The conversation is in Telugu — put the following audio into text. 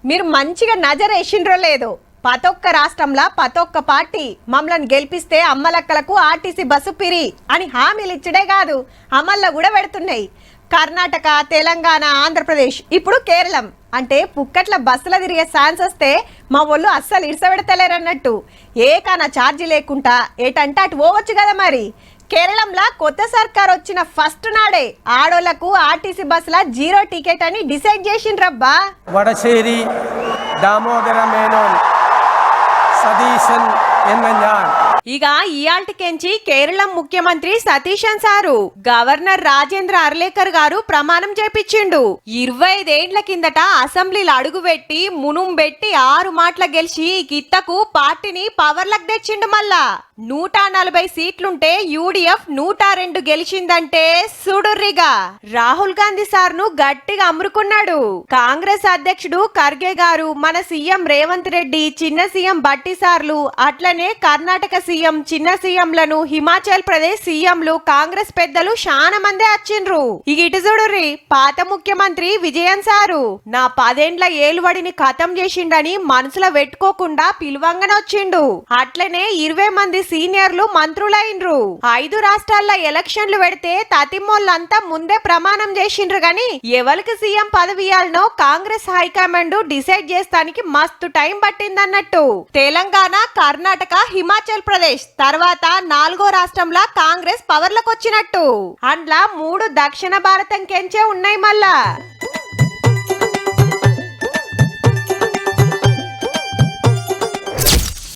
మీరు మంచిగా నజరేసిండ్రో లేదో పతొక్క రాష్ట్రంలో పతొక్క పార్టీ మమ్మల్ని గెలిపిస్తే అమ్మలక్కలకు ఆర్టీసీ బస్సు పిరి అని హామీలు ఇచ్చడే కాదు అమల్లో కూడా పెడుతున్నాయి. కర్ణాటక, తెలంగాణ, ఆంధ్రప్రదేశ్, ఇప్పుడు కేరళం అంటే పుక్కట్ల బస్సుల తిరిగే ఛాన్స్ వస్తే మా వాళ్ళు అస్సలు ఇడిసబెడతలేరన్నట్టు. ఏకాన ఛార్జీ లేకుండా ఏటంటే అటు పోవచ్చు కదా. మరి కేరళంలో కొత్త సర్కార్ వచ్చిన ఫస్ట్ నాడే ఆడోళ్లకు ఆర్టీసీ బస్సుల 0 టికెట్ అని డిసైడ్ చేసిండ్రబ్బా. వడచేరి, దామోదర మేనోన్, సతీశన్ ఎన్నయాన్. ఇక ఇయాల్టికెంచి కేరళం ముఖ్యమంత్రి సతీశన్ సారు గవర్నర్ రాజేంద్ర అర్లేకర్ గారు ప్రమాణం చేపించిండు. 25 ఏండ్ల కిందట అసెంబ్లీలో అడుగుపెట్టి మునుం పెట్టి 6 మాటల గెలిచి గిత్తకు పార్టీని పవర్లకు తెచ్చిండు. మళ్ళా 140 సీట్లుంటే యూడిఎఫ్ 102 గెలిచిందంటే సుడుర్రిగా రాహుల్ గాంధీ సార్ ను గట్టిగా అమ్ముకున్నాడు. కాంగ్రెస్ అధ్యక్షుడు ఖర్గే గారు, మన సీఎం రేవంత్ రెడ్డి, చిన్న సీఎం బట్టి సార్లు, అట్లనే కర్ణాటక సీఎం, చిన్న సీఎంలను, హిమాచల్ ప్రదేశ్ సీఎంలు, కాంగ్రెస్ పెద్దలు చాలా మందే వచ్చిండ్రు. ఇక ఇటు చూడుర్రి, పాత ముఖ్యమంత్రి విజయన్ సారు నా 10 ఏండ్ల ఏలువడిని ఖతం చేసిండని మనసులో పెట్టుకోకుండా పిలువంగనొచ్చిండు. అట్లనే 20 మంది సీనియర్లు మంత్రులైండ్రు. 5 రాష్ట్రాల్లో ఎలక్షన్లు పెడితే తతిమోళ్ళంతా ముందే ప్రమాణం చేసిండ్రు గాని ఎవరికి సీఎం పదవి ఇయ్యాలనో కాంగ్రెస్ హైకమాండ్ డిసైడ్ చేస్తానికి మస్తు టైం పట్టిందన్నట్టు. తెలంగాణ, కర్ణాటక, హిమాచల్ ప్రదేశ్ తర్వాత 4వ రాష్ట్రంలో కాంగ్రెస్ పవర్లకు వచ్చినట్టు. అండ్లా 3 దక్షిణ భారతం కెంచే ఉన్నాయి. మళ్ళా